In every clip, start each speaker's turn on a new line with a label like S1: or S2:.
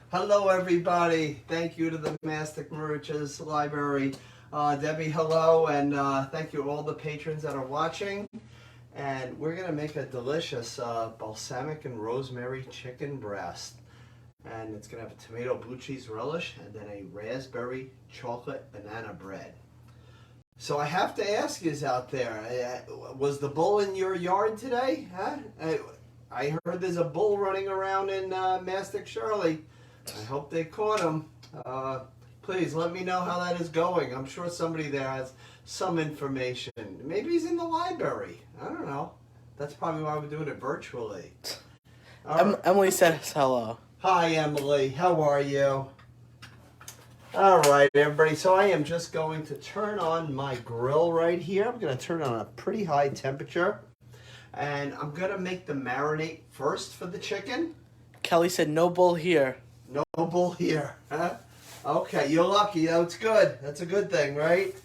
S1: Hello, everybody. Thank you to the Mastic Merchants Library. Debbie, hello, and thank you all the patrons that are watching. And we're going to make a delicious balsamic and rosemary chicken breast. And it's going to have a tomato blue cheese relish and then a raspberry chocolate banana bread. So I have to ask yous out there, was the bull in your yard today? Huh? I heard there's a bull running around in Mastic Shirley. I hope they caught him. Please let me know how that is going. I'm sure somebody there has some information. Maybe he's in the library. I don't know. That's probably why we're doing it virtually.
S2: Emily said hello.
S1: Hi, Emily. How are you? All right, everybody. So I am just going to turn on my grill right here. I'm going to turn it on a pretty high temperature. And I'm going to make the marinade first for the chicken.
S2: Kelly said no bull here.
S1: No bull here, huh? Okay, you're lucky. That's good. That's a good thing, right?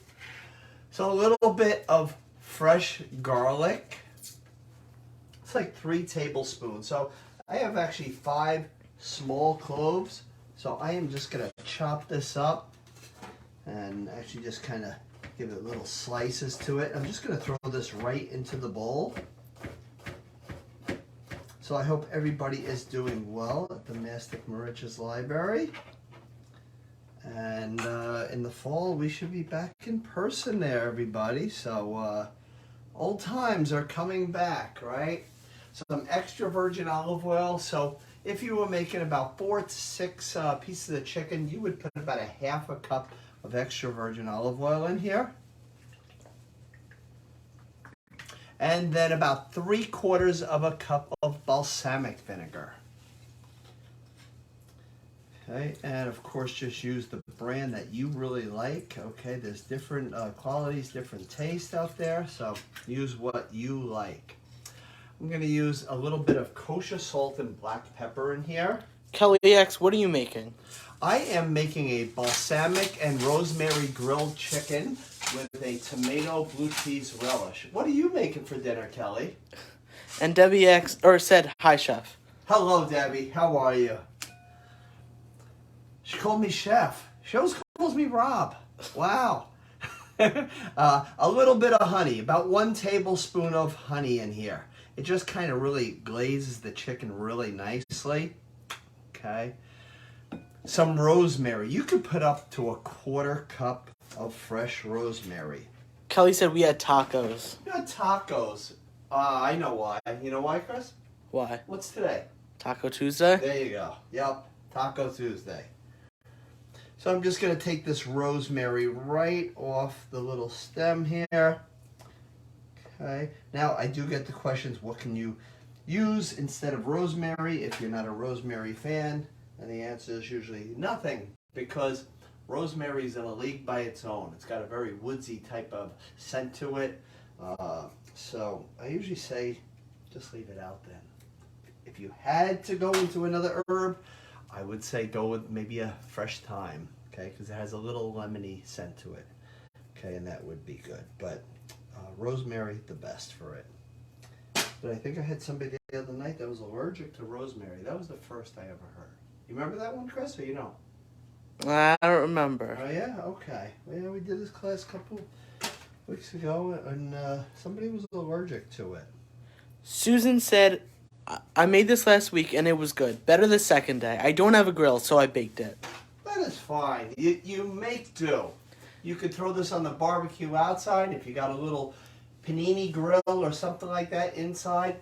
S1: So a little bit of fresh garlic. It's like 3 tablespoons. So I have actually 5 small cloves. So I am just going to chop this up and actually just kind of give it little slices to it. I'm just going to throw this right into the bowl. So I hope everybody is doing well at the Mastic Merchants Library. And in the fall, we should be back in person there, everybody. So old times are coming back, right? Some extra virgin olive oil. So if you were making about 4 to 6 pieces of chicken, you would put about a half a cup of extra virgin olive oil in here. And then about 3/4 of a cup of balsamic vinegar. Okay, and of course just use the brand that you really like. Okay, there's different qualities, different tastes out there, so use what you like. I'm going to use a little bit of kosher salt and black pepper in here.
S2: Kelly X, what are you making?
S1: I am making a balsamic and rosemary grilled chicken with a tomato blue cheese relish. What are you making for dinner, Kelly?
S2: And Debbie X said hi, chef.
S1: Hello, Debbie. How are you? She called me chef. She always calls me Rob. Wow. A little bit of honey, about 1 tablespoon of honey in here. It just kind of really glazes the chicken really nicely. Okay. Some rosemary. You could put up to a 1/4 cup of fresh rosemary.
S2: Kelly said we had tacos.
S1: You got tacos. I know why. You know why, Chris?
S2: Why?
S1: What's today?
S2: Taco Tuesday?
S1: There you go. Yep. Taco Tuesday. So I'm just going to take this rosemary right off the little stem here. Okay. Now I do get the questions, what can you use instead of rosemary if you're not a rosemary fan? And the answer is usually nothing, because rosemary is in a league by its own. It's got a very woodsy type of scent to it. So I usually say just leave it out then. If you had to go into another herb, I would say go with maybe a fresh thyme, okay, because it has a little lemony scent to it. Okay, and that would be good. But rosemary, the best for it. But I think I had somebody the other night that was allergic to rosemary. That was the first I ever heard. You remember that one, Chris, or you don't?
S2: I don't remember.
S1: Oh, yeah? Okay. Well, yeah, we did this class a couple weeks ago, and somebody was allergic to it.
S2: Susan said, I made this last week and it was good. Better the second day. I don't have a grill, so I baked it.
S1: That is fine. You make do. You could throw this on the barbecue outside if you got a little panini grill or something like that inside.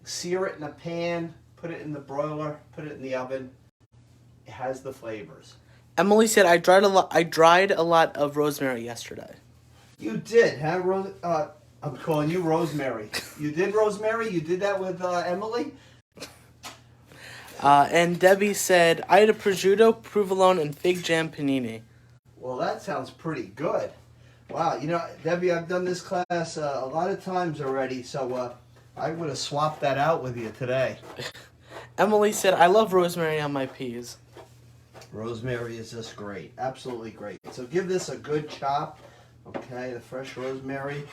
S1: Sear it in a pan, put it in the broiler, put it in the oven. It has the flavors.
S2: Emily said I dried a lot of rosemary yesterday.
S1: You did, huh? I'm calling you Rosemary. You did rosemary? You did that with Emily?
S2: And Debbie said I had a prosciutto, provolone, and fig jam panini.
S1: Well, that sounds pretty good. Wow, you know, Debbie, I've done this class a lot of times already, so I would have swapped that out with you today.
S2: Emily said I love rosemary on my peas.
S1: Rosemary is just great, absolutely great. So give this a good chop, okay, the fresh rosemary.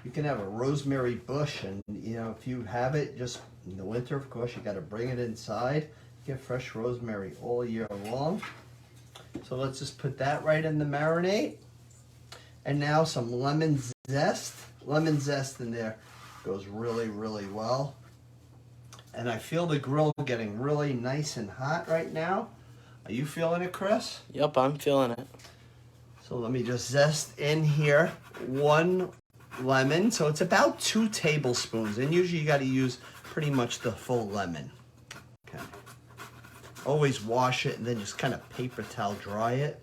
S1: You can have a rosemary bush, and you know, if you have it, just in the winter, of course, you got to bring it inside. get fresh rosemary all year long. So let's just put that right in the marinade. And now some lemon zest. Lemon zest in there goes really, really well. And I feel the grill getting really nice and hot right now. Are you feeling it, Chris?
S2: Yep, I'm feeling it.
S1: So let me just zest in here 1 lemon. So it's about 2 tablespoons. And usually you got to use pretty much the full lemon. Okay. Always wash it and then just kind of paper towel dry it.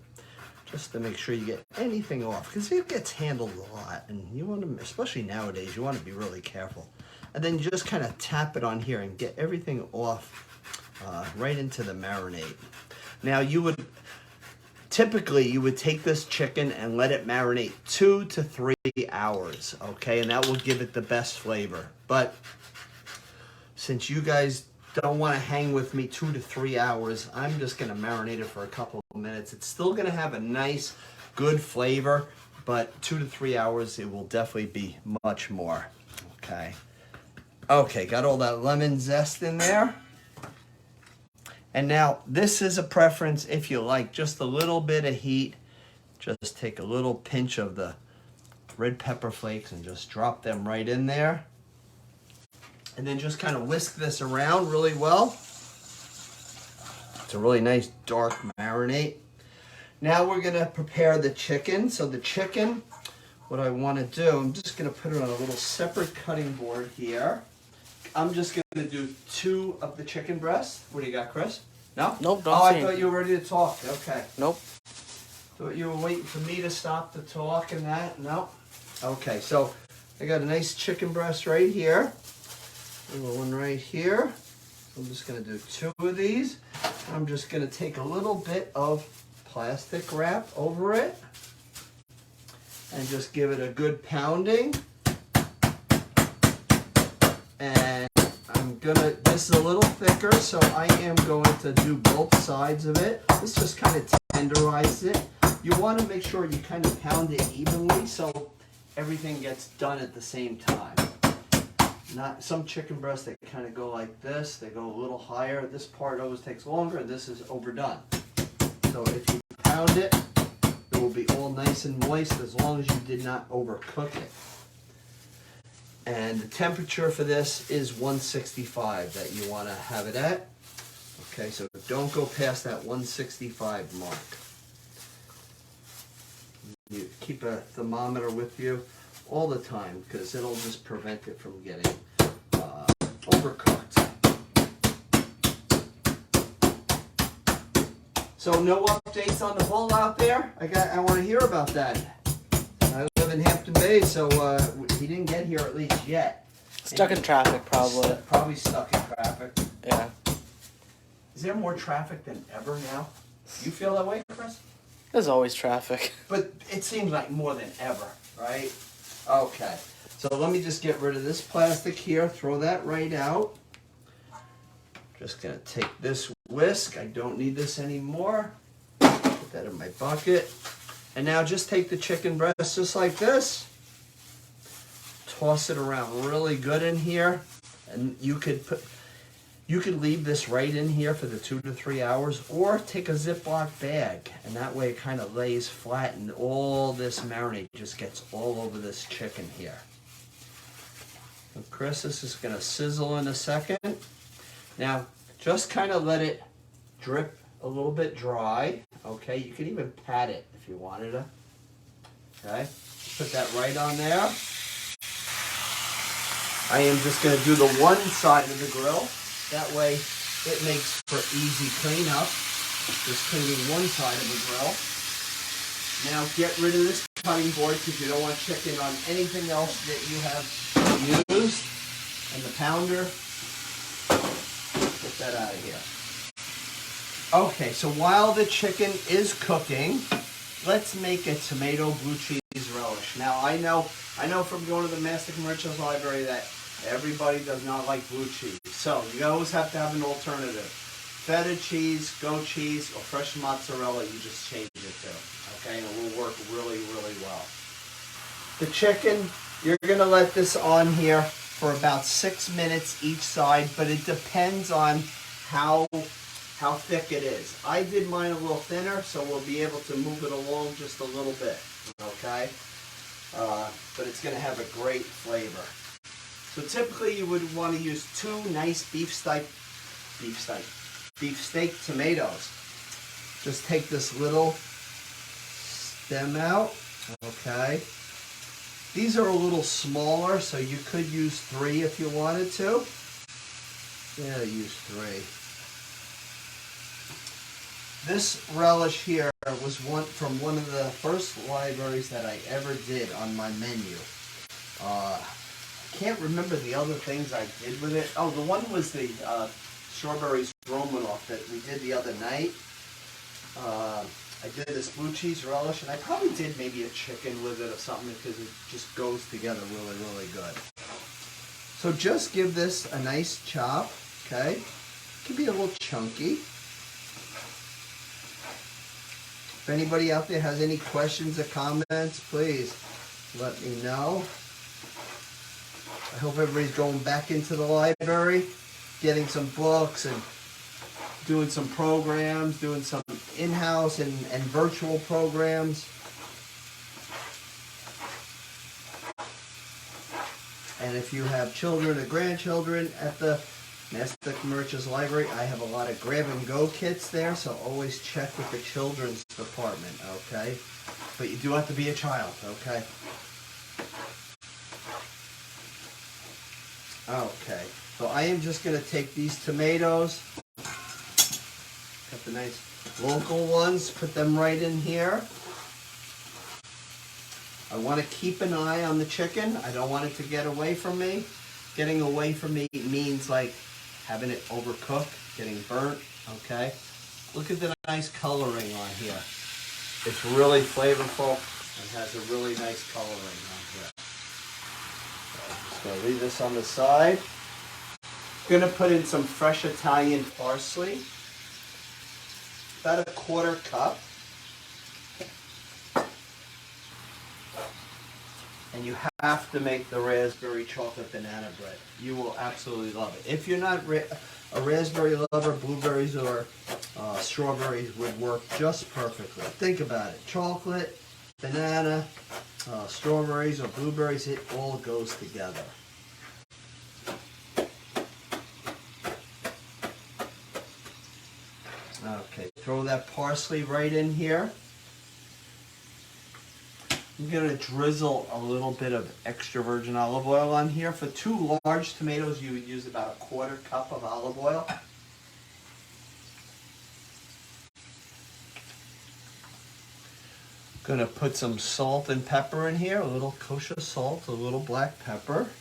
S1: Just to make sure you get anything off. Because it gets handled a lot. And you want to, especially nowadays, you want to be really careful. And then you just kind of tap it on here and get everything off right into the marinade. Now typically you would take this chicken and let it marinate 2 to 3 hours, okay? And that will give it the best flavor. But since you guys don't want to hang with me 2 to 3 hours, I'm just going to marinate it for a couple of minutes. It's still going to have a nice, good flavor, but 2 to 3 hours, it will definitely be much more, okay? Okay, got all that lemon zest in there. And now, this is a preference if you like just a little bit of heat. Just take a little pinch of the red pepper flakes and just drop them right in there. And then just kind of whisk this around really well. It's a really nice dark marinade. Now we're going to prepare the chicken. So the chicken, what I want to do, I'm just going to put it on a little separate cutting board here. I'm just going to do 2 of the chicken breasts. What do you got, Chris? No?
S2: Nope, don't
S1: Oh, I
S2: see
S1: thought
S2: it.
S1: you were ready to talk. Okay.
S2: Nope.
S1: Thought you were waiting for me to stop the talk and that. No? Okay, so I got a nice chicken breast right here. A little one right here. I'm just going to do 2 of these. I'm just going to take a little bit of plastic wrap over it and just give it a good pounding. And this is a little thicker, so I am going to do both sides of it. This just kind of tenderizes it. You want to make sure you kind of pound it evenly so everything gets done at the same time. Not some chicken breasts, they kind of go like this. They go a little higher. This part always takes longer, and this is overdone. So if you pound it, it will be all nice and moist as long as you did not overcook it. And the temperature for this is 165 that you want to have it at. Okay, so don't go past that 165 mark. You keep a thermometer with you all the time because it'll just prevent it from getting overcooked. So no updates on the bull out there? I want to hear about that. I live in Hampton Bay, so he didn't get here at least yet.
S2: Stuck in traffic, probably.
S1: Probably stuck in traffic.
S2: Yeah.
S1: Is there more traffic than ever now? You feel that way, Chris?
S2: There's always traffic.
S1: But it seems like more than ever, right? Okay. So let me just get rid of this plastic here. Throw that right out. Just going to take this whisk. I don't need this anymore. Put that in my bucket. And now just take the chicken breast just like this. Toss it around really good in here. And you could leave this right in here for the 2 to 3 hours, or take a Ziploc bag, and that way it kind of lays flat and all this marinade just gets all over this chicken here. So Chris, this is going to sizzle in a second. Now, just kind of let it drip a little bit dry. Okay, you can even pat it if you wanted to. Okay, put that right on there. I am just going to do the one side of the grill. That way it makes for easy cleanup. Just cleaning one side of the grill. Now get rid of this cutting board because you don't want chicken on anything else that you have used. And the pounder, get that out of here. Okay, so while the chicken is cooking, let's make a tomato blue cheese relish. Now I know from going to the Master Commercials Library that everybody does not like blue cheese. So you always have to have an alternative. Feta cheese, goat cheese, or fresh mozzarella, you just change it to. Okay, and it will work really, really well. The chicken, you're going to let this on here for about 6 minutes each side, but it depends on how how thick it is. I did mine a little thinner, so we'll be able to move it along just a little bit, okay? But it's going to have a great flavor. So typically you would want to use 2 nice beef steak tomatoes. Just take this little stem out, okay? These are a little smaller, so you could use 3 if you wanted to. Yeah, use 3. This relish here was from one of the first libraries that I ever did on my menu. I can't remember the other things I did with it. Oh, the one was the strawberries Romanoff that we did the other night. I did this blue cheese relish, and I probably did maybe a chicken with it or something because it just goes together really, really good. So just give this a nice chop, okay? It can be a little chunky. If anybody out there has any questions or comments, please let me know. I hope everybody's going back into the library, getting some books and doing some programs, doing some in-house and virtual programs. And if you have children or grandchildren at the Master Merchants Library, I have a lot of grab-and-go kits there, so always check with the children's department, okay? But you do have to be a child, okay? Okay, so I am just going to take these tomatoes, got the nice local ones, put them right in here. I want to keep an eye on the chicken. I don't want it to get away from me. Getting away from me means like having it overcooked, getting burnt, okay? Look at the nice coloring on here. It's really flavorful and has a really nice coloring on here. Just gonna leave this on the side. Gonna put in some fresh Italian parsley. About a 1/4 cup. And you have to make the raspberry chocolate banana bread. You will absolutely love it. If you're not a raspberry lover, blueberries or strawberries would work just perfectly. Think about it. Chocolate, banana, strawberries or blueberries, it all goes together. Okay, throw that parsley right in here. I'm going to drizzle a little bit of extra virgin olive oil on here. For 2 large tomatoes, you would use about a 1/4 cup of olive oil. Going to put some salt and pepper in here, a little kosher salt, a little black pepper.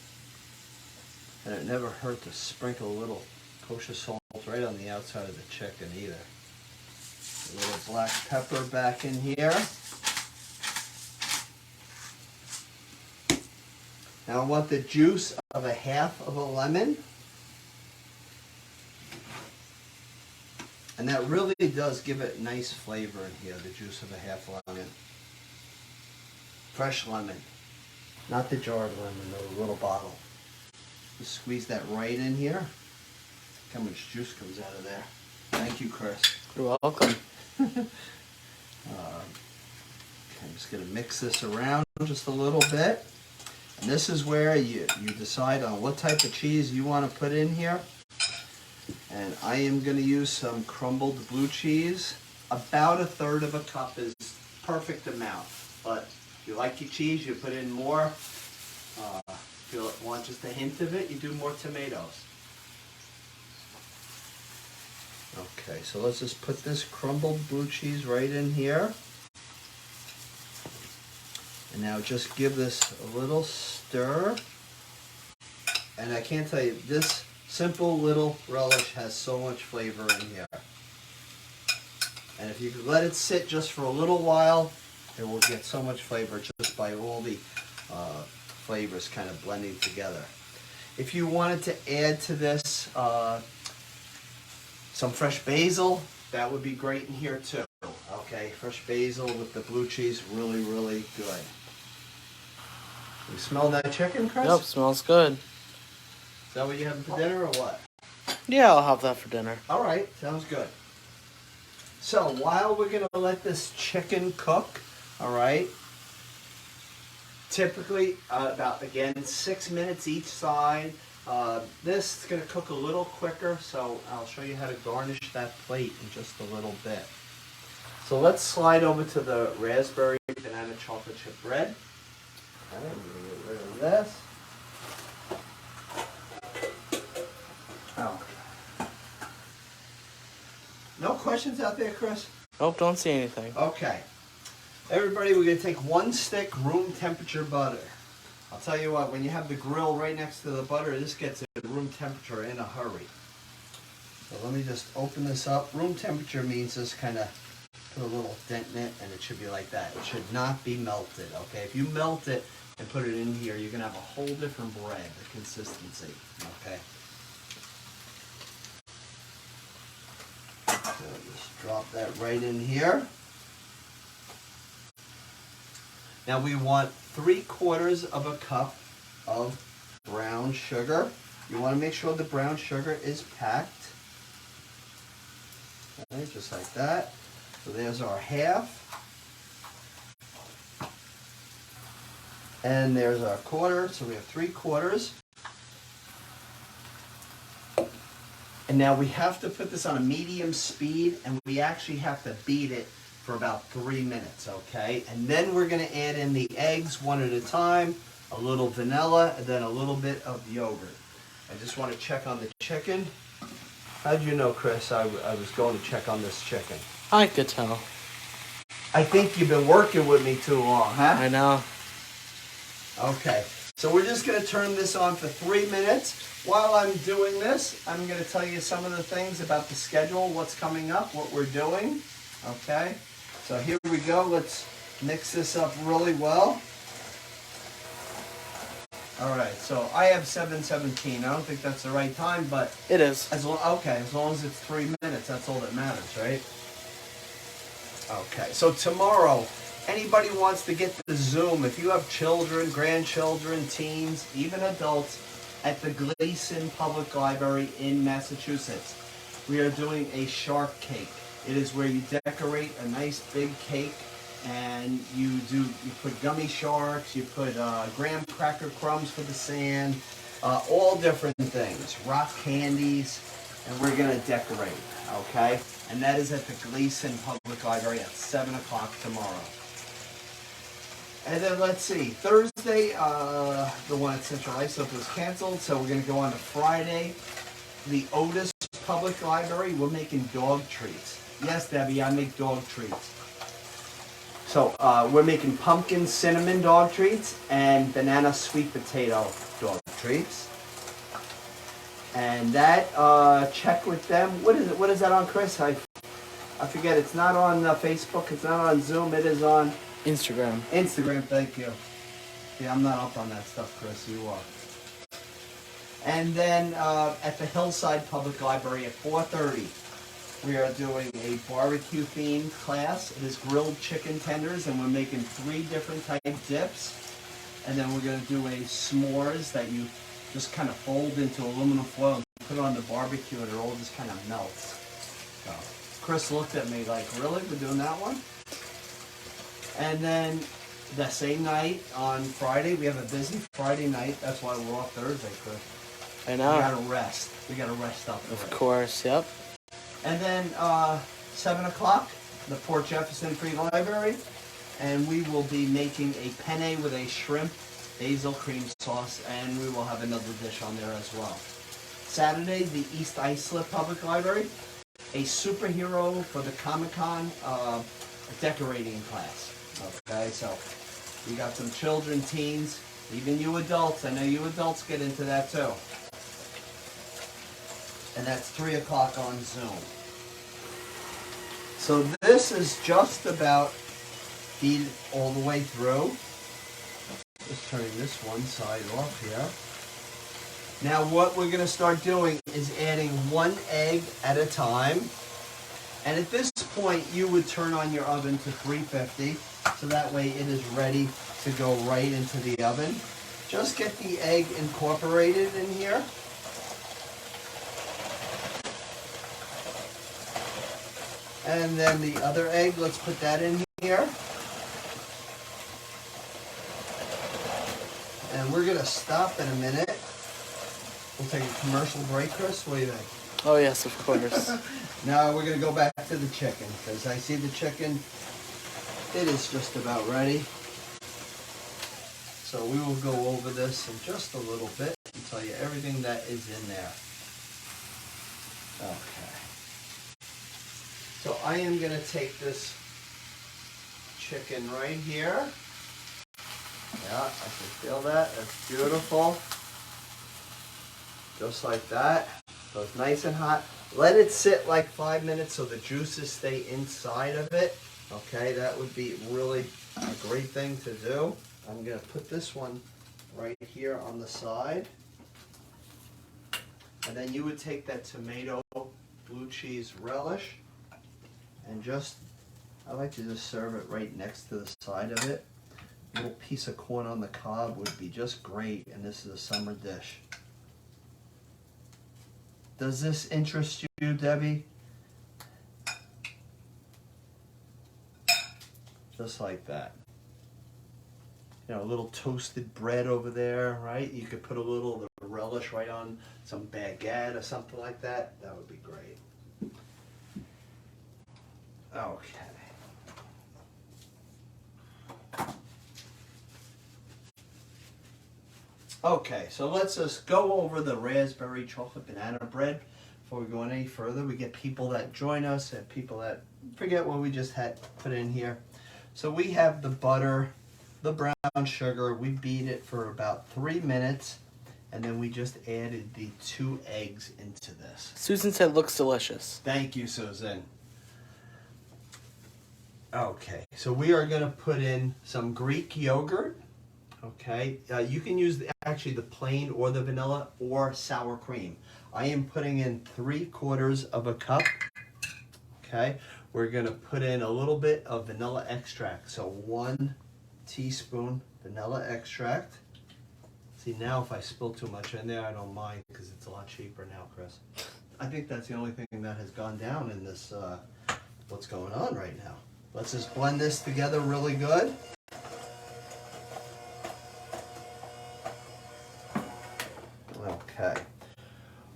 S1: And it never hurt to sprinkle a little kosher salt right on the outside of the chicken either. A little black pepper back in here. Now I want the juice of a 1/2 of a lemon. And that really does give it nice flavor in here, the juice of a 1/2 lemon. Fresh lemon, not the jarred lemon, the little bottle. Just squeeze that right in here. Look how much juice comes out of there. Thank you, Chris.
S2: You're welcome.
S1: I'm just going to mix this around just a little bit. And this is where you decide on what type of cheese you want to put in here. And I am going to use some crumbled blue cheese. About 1/3 of a cup is perfect amount. But if you like your cheese, you put in more. If you want just a hint of it, you do more tomatoes. Okay, so let's just put this crumbled blue cheese right in here. And now just give this a little stir. And I can't tell you, this simple little relish has so much flavor in here. And if you could let it sit just for a little while, it will get so much flavor just by all the flavors kind of blending together. If you wanted to add to this some fresh basil, that would be great in here too. Okay, fresh basil with the blue cheese, really, really good. You smell that chicken, Chris?
S2: Nope, smells good.
S1: Is that what you having for dinner or what?
S2: Yeah, I'll have that for dinner.
S1: All right, sounds good. So while we're going to let this chicken cook, all right, typically about, again, 6 minutes each side. This is going to cook a little quicker, so I'll show you how to garnish that plate in just a little bit. So let's slide over to the raspberry banana chocolate chip bread. Okay, I'm going to get rid of this. Oh. No questions out there, Chris?
S2: Nope, don't see anything.
S1: Okay. Everybody, we're going to take 1 stick room temperature butter. I'll tell you what, when you have the grill right next to the butter, this gets at room temperature in a hurry. So let me just open this up. Room temperature means just kind of put a little dent in it, and it should be like that. It should not be melted, okay? If you melt it and put it in here, you're going to have a whole different bread, the consistency, okay? So just drop that right in here. Now we want 3/4 of a cup of brown sugar. You want to make sure the brown sugar is packed. Okay, just like that. So there's our half. And there's our 1/4, so we have 3/4. And now we have to put this on a medium speed, and we actually have to beat it for about 3 minutes, okay? And then we're going to add in the eggs one at a time, a little vanilla, and then a little bit of yogurt. I just want to check on the chicken. How'd you know, Chris, I was going to check on this chicken?
S2: I could tell.
S1: I think you've been working with me too long, huh?
S2: I know.
S1: Okay, so we're just going to turn this on for 3 minutes. While I'm doing this, I'm going to tell you some of the things about the schedule, what's coming up, what we're doing, okay? So here we go. Let's mix this up really well. All right, so I have 7:17. I don't think that's the right time, but
S2: It is.
S1: as long as it's 3 minutes, that's all that matters, right? Okay, so tomorrow, anybody wants to get the Zoom, if you have children, grandchildren, teens, even adults, at the Gleason Public Library in Massachusetts, we are doing a shark cake. It is where you decorate a nice big cake, and you put gummy sharks, you put graham cracker crumbs for the sand, all different things, rock candies, and we're gonna decorate, okay? And that is at the Gleason Public Library at 7 o'clock tomorrow. And then let's see, Thursday, the one at Central Islip was canceled, so we're gonna go on to Friday. The Otis Public Library, we're making dog treats. Yes, Debbie, I make dog treats. So we're making pumpkin cinnamon dog treats and banana sweet potato dog treats. And that, check with them. What is it? What is that on, Chris? I forget. It's not on Facebook. It's not on Zoom. It is on
S2: Instagram.
S1: Instagram. Thank you. Yeah, I'm not up on that stuff, Chris. You are. And then at the Hillside Public Library at 4:30. We are doing a barbecue themed class. It is grilled chicken tenders, and we're making 3 different type dips. And then we're gonna do a s'mores that you just kind of fold into aluminum foil and put it on the barbecue, and it all just kind of melts. So Chris looked at me like, really? We're doing that one? And then the same night on Friday, we have a busy Friday night. That's why we're off Thursday, Chris.
S2: I know.
S1: We gotta rest. We gotta rest up.
S2: Of course, yep.
S1: And then 7 o'clock, the Port Jefferson Free Library, and we will be making a penne with a shrimp basil cream sauce, and we will have another dish on there as well. Saturday, the East Islip Public Library, a superhero for the Comic-Con decorating class. Okay, so we got some children, teens, even you adults. I know you adults get into that too. And that's 3 o'clock on Zoom. So this is just about feed all the way through. Just turning this one side off here. Now what we're going to start doing is adding 1 egg at a time. And at this point, you would turn on your oven to 350, so that way it is ready to go right into the oven. Just get the egg incorporated in here. And then the other egg, let's put that in here. And we're gonna stop in a minute. We'll take a commercial break, Chris. What do you think?
S2: Oh yes, of course.
S1: Now we're gonna go back to the chicken because I see the chicken. It is just about ready. So we will go over this in just a little bit and tell you everything that is in there. Okay. So I am gonna take this chicken right here. Yeah, I can feel that. That's beautiful. Just like that. So it's nice and hot. Let it sit like 5 minutes so the juices stay inside of it. Okay, that would be really a great thing to do. I'm going to put this one right here on the side. And then you would take that tomato blue cheese relish and just, I like to just serve it right next to the side of it. A little piece of corn on the cob would be just great, and this is a summer dish. Does this interest you, Debbie? Just like that. You know, a little toasted bread over there, right? You could put a little of the relish right on some baguette or something like that. That would be great. Okay. Okay, so let's just go over the raspberry chocolate banana bread before we go any further. We get people that join us and people that forget what we just had put in here. So we have the butter, the brown sugar. We beat it for about 3 minutes, and then we just added the 2 eggs into this.
S2: Susan said looks delicious.
S1: Thank you, Susan. Okay, so we are going to put in some Greek yogurt. Okay, you can use actually the plain or the vanilla or sour cream. I am putting in 3/4 of a cup. Okay, we're going to put in a little bit of vanilla extract. So 1 teaspoon vanilla extract. See, now if I spill too much in there, I don't mind because it's a lot cheaper now, Chris. I think that's the only thing that has gone down in this, what's going on right now. Let's just blend this together really good. Okay.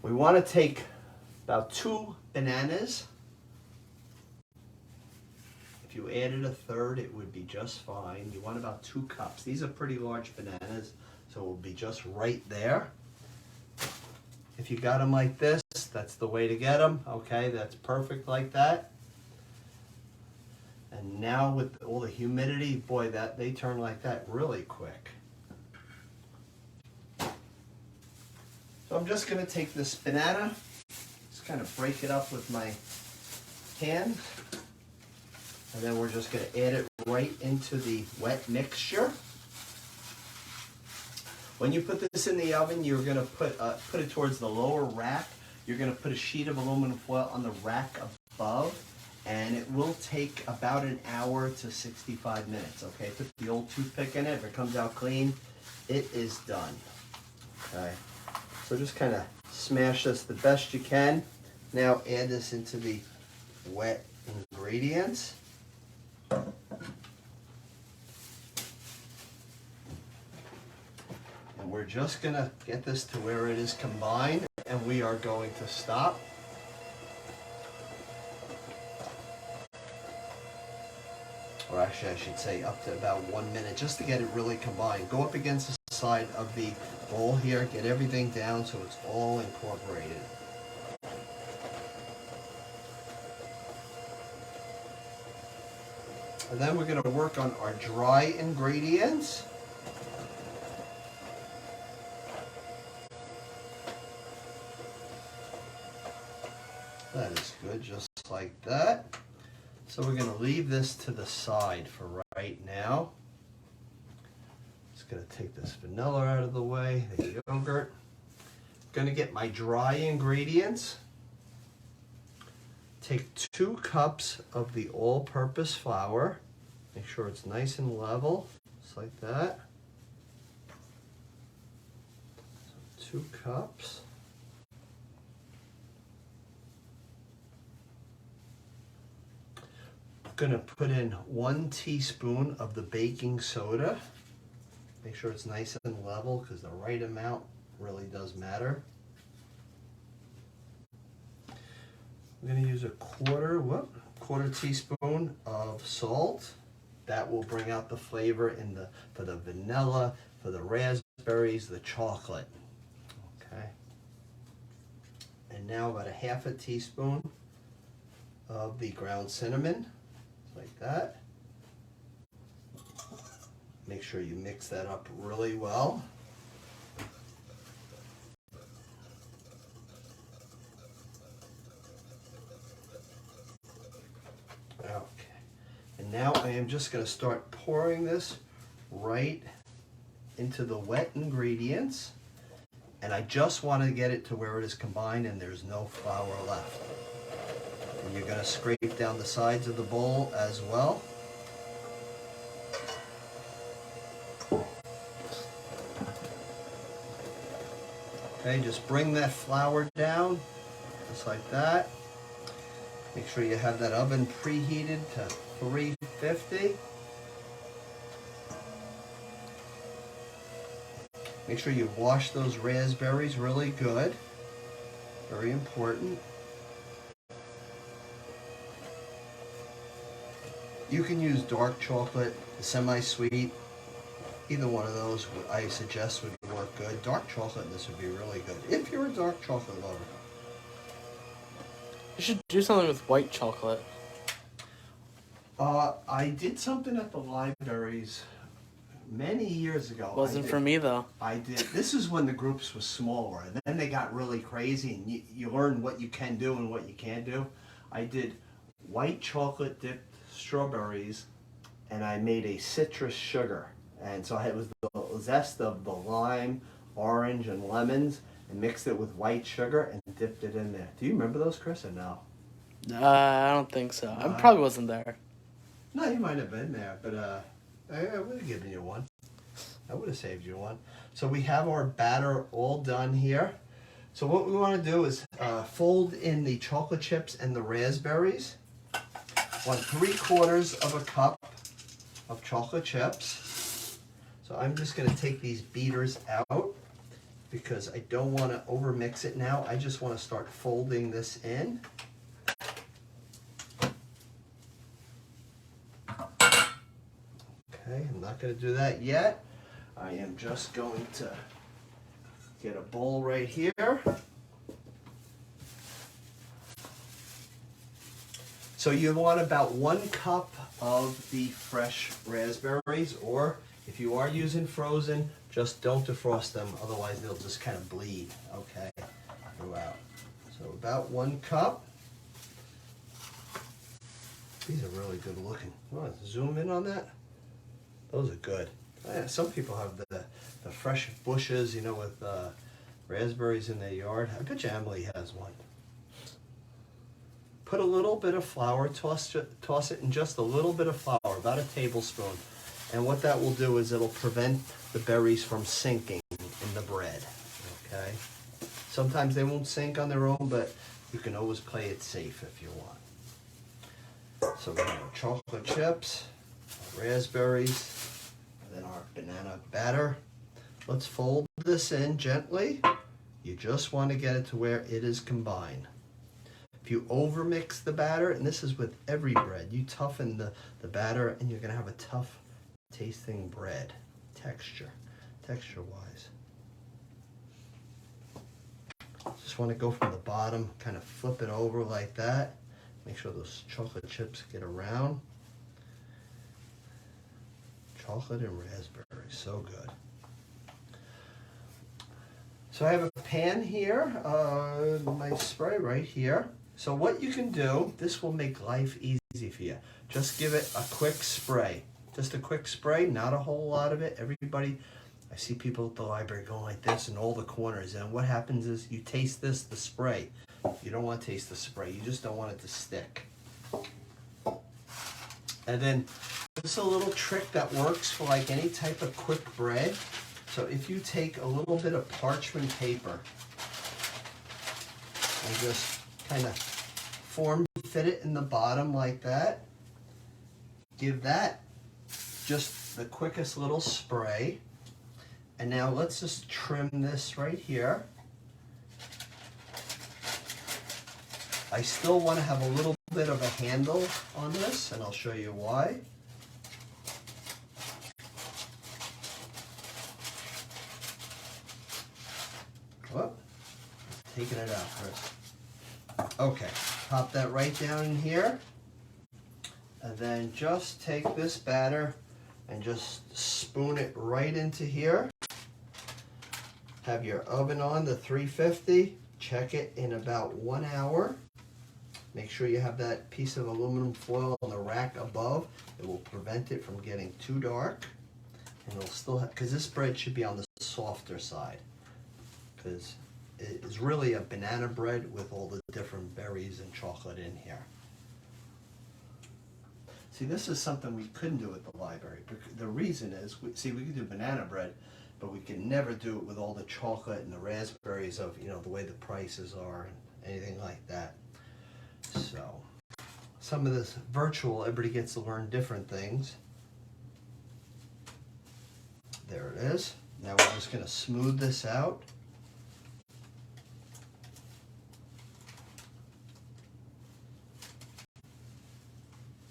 S1: We want to take about 2 bananas. If you added a third, it would be just fine. You want about 2 cups. These are pretty large bananas, so it will be just right there. If you got them like this, that's the way to get them. Okay, that's perfect like that. And now with all the humidity, boy, that they turn like that really quick. So I'm just going to take this banana, just kind of break it up with my hand, and then we're just going to add it right into the wet mixture. When you put this in the oven, you're going to put it towards the lower rack. You're going to put a sheet of aluminum foil on the rack above, and it will take about an hour to 65 minutes. Okay, put the old toothpick in it. If it comes out clean, it is done. Okay. So just kind of smash this the best you can. Now add this into the wet ingredients. And we're just going to get this to where it is combined, and we are going to stop. Or actually I should say up to about 1 minute just to get it really combined. Go up against the side of the bowl here, get everything down so it's all incorporated. And then we're going to work on our dry ingredients. That is good, just like that. So we're going to leave this to the side for right now. Just going to take this vanilla out of the way, the yogurt. Going to get my dry ingredients. Take 2 cups of the all-purpose flour. Make sure it's nice and level, just like that. So 2 cups. gonna put in 1 teaspoon of the baking soda. Make sure it's nice and level because the right amount really does matter. I'm gonna use a quarter teaspoon of salt. That will bring out the flavor for the vanilla, for the raspberries, the chocolate. Okay. And now about a half a teaspoon of the ground cinnamon, like that. Make sure you mix that up really well. Okay. And now I am just going to start pouring this right into the wet ingredients. And I just want to get it to where it is combined and there's no flour left. And you're going to scrape down the sides of the bowl as well. Okay, just bring that flour down, just like that. Make sure you have that oven preheated to 350. Make sure you wash those raspberries really good. Very important. You can use dark chocolate, semi-sweet. Either one of those I suggest would work good. Dark chocolate, this would be really good if you're a dark chocolate lover.
S2: You should do something with white chocolate.
S1: I did something at the libraries many years ago.
S2: Wasn't for me though.
S1: I did. This is when the groups were smaller, and then they got really crazy, and you learn what you can do and what you can't do. I did white chocolate dipped strawberries, and I made a citrus sugar. And so it was the zest of the lime, orange, and lemons, and mixed it with white sugar and dipped it in there. Do you remember those, Chris, or no?
S2: I don't think so. I probably wasn't there.
S1: No, you might have been there, but I would have given you one. I would have saved you one. So we have our batter all done here. So what we want to do is fold in the chocolate chips and the raspberries. 3/4 of a cup of chocolate chips. So I'm just going to take these beaters out because I don't want to overmix it now. I just want to start folding this in. Okay, I'm not going to do that yet. I am just going to get a bowl right here. So you want about 1 cup of the fresh raspberries, or if you are using frozen, just don't defrost them, otherwise they'll just kind of bleed, okay, throughout. So about 1 cup. These are really good looking. Want to zoom in on that? Those are good. Yeah, some people have the fresh bushes, you know, with raspberries in their yard. I bet you Emily has one. Put a little bit of flour, toss it in just a little bit of flour, about a tablespoon. And what that will do is it'll prevent the berries from sinking in the bread, okay? Sometimes they won't sink on their own, but you can always play it safe if you want. So we have our chocolate chips, our raspberries, and then our banana batter. Let's fold this in gently. You just want to get it to where it is combined. If you overmix the batter, and this is with every bread, you toughen the batter and you're going to have a tough tasting bread texture-wise. Just want to go from the bottom, kind of flip it over like that. Make sure those chocolate chips get around. Chocolate and raspberry, so good. So I have a pan here, my spray right here. So what you can do, this will make life easy for you. Just give it a quick spray. Just a quick spray, not a whole lot of it. Everybody, I see people at the library going like this in all the corners. And what happens is you taste the spray. You don't want to taste the spray. You just don't want it to stick. And then this is a little trick that works for like any type of quick bread. So if you take a little bit of parchment paper and just kind of form fit it in the bottom like that, give that just the quickest little spray. And now let's just trim this right here. I still want to have a little bit of a handle on this, and I'll show you why. Whoop. Taking it out, Chris. Okay, pop that right down in here. And then just take this batter and just spoon it right into here. Have your oven on the 350. Check it in about 1 hour. Make sure you have that piece of aluminum foil on the rack above. It will prevent it from getting too dark. And it'll still have, because this bread should be on the softer side. Because it is really a banana bread with all the different berries and chocolate in here. See, this is something we couldn't do at the library. The reason is, we could do banana bread, but we can never do it with all the chocolate and the raspberries of, the way the prices are and anything like that. So, some of this virtual, everybody gets to learn different things. There it is. Now we're just going to smooth this out.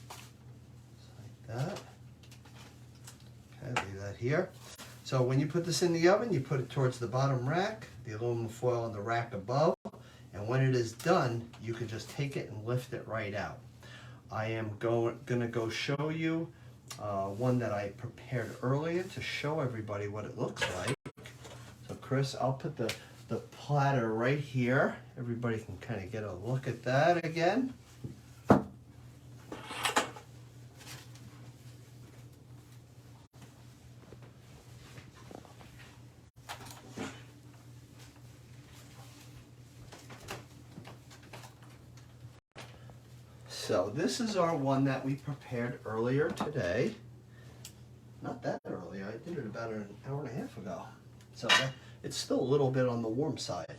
S1: Just like that. Okay, leave that here. So when you put this in the oven, you put it towards the bottom rack, the aluminum foil on the rack above, and when it is done, you can just take it and lift it right out. I am going to go show you one that I prepared earlier to show everybody what it looks like. So Chris, I'll put the platter right here. Everybody can kind of get a look at that again. So this is our one that we prepared earlier today. Not that early, I did it about an hour and a half ago. So it's still a little bit on the warm side.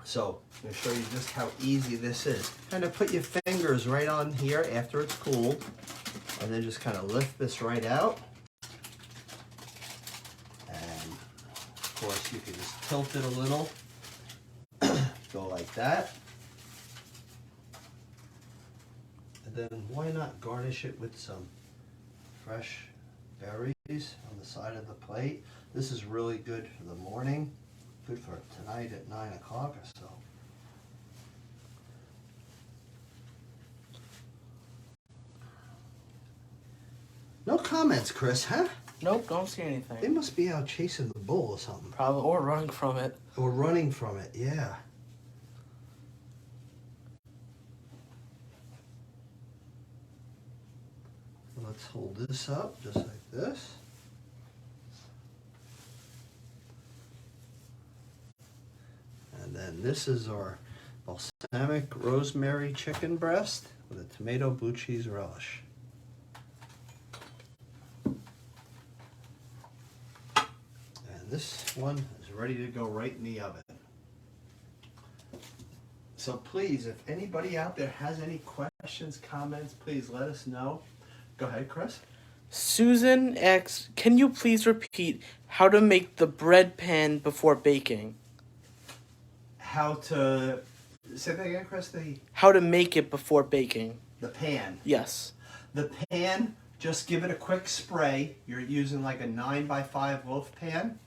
S1: So I'm going to show you just how easy this is. Kind of put your fingers right on here after it's cooled, and then just kind of lift this right out. And of course you can just tilt it a little, go like that. And then why not garnish it with some fresh berries on the side of the plate. This is really good for the morning, good for tonight at 9 o'clock or so. No comments, Chris, huh?
S2: Nope, don't see
S1: They
S2: anything.
S1: must be out chasing the bull or something.
S2: Probably, or running from it.
S1: Or running from it, yeah. Let's hold this up just like this. And then this is our balsamic rosemary chicken breast with a tomato blue cheese relish. And this one is ready to go right in the oven. So please, if anybody out there has any questions, comments, please let us know. Go ahead, Chris.
S2: Susan asks, can you please repeat how to make the bread pan before baking?
S1: How to say that again, Chris?
S2: How to make it before baking?
S1: The pan.
S2: Yes.
S1: The pan, just give it a quick spray. You're using like a 9x5 loaf pan,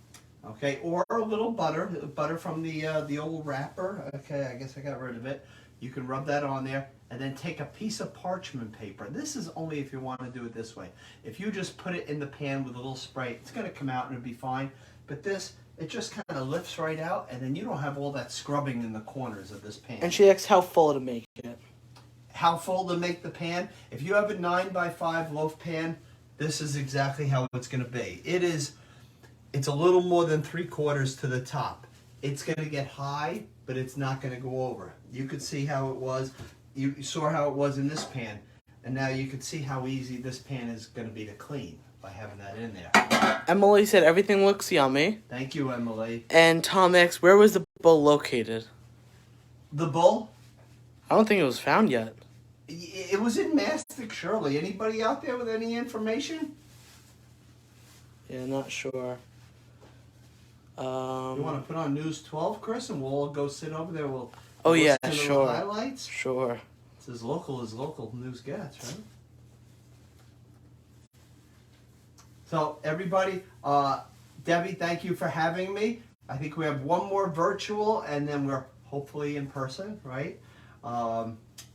S1: okay, or a little butter from the old wrapper. Okay, I guess I got rid of it. You can rub that on there, and then take a piece of parchment paper. This is only if you want to do it this way. If you just put it in the pan with a little spray, it's going to come out and it'll be fine. But this, it just kind of lifts right out, and then you don't have all that scrubbing in the corners of this pan.
S2: And she asks how full to make it.
S1: How full to make the pan? If you have a 9x5 loaf pan, this is exactly how it's going to be. It's a little more than 3/4 to the top. It's going to get high, but it's not going to go over. You could see how it was. You saw how it was in this pan, and now you could see how easy this pan is going to be to clean by having that in there.
S2: Emily said everything looks yummy.
S1: Thank you, Emily.
S2: And Tom asks, where was the bowl located?
S1: The bowl?
S2: I don't think it was found yet.
S1: It was in Mastic, surely. Anybody out there with any information?
S2: Yeah, not sure.
S1: You want to put on News 12, Chris, and we'll all go sit over there. We'll
S2: Yeah,
S1: listen to the
S2: sure.
S1: highlights.
S2: Sure.
S1: It's as local news gets, right? So everybody, Debbie, thank you for having me. I think we have one more virtual, and then we're hopefully in person, right?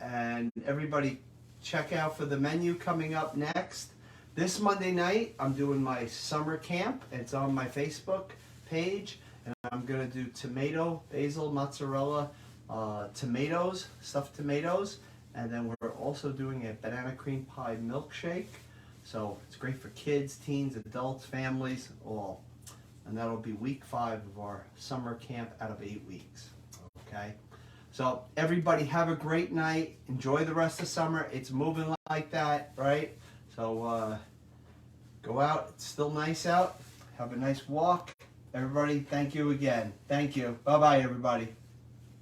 S1: And everybody, check out for the menu coming up next. This Monday night, I'm doing my summer camp. It's on my Facebook page, and I'm gonna do tomato, basil, mozzarella, tomatoes, stuffed tomatoes, and then we're also doing a banana cream pie milkshake. So it's great for kids, teens, adults, families, all. And that'll be week 5 of our summer camp out of 8 weeks. Okay? So everybody have a great night. Enjoy the rest of summer. It's moving like that, right? So go out. It's still nice out. Have a nice walk. Everybody, thank you again. Thank you. Bye-bye, everybody.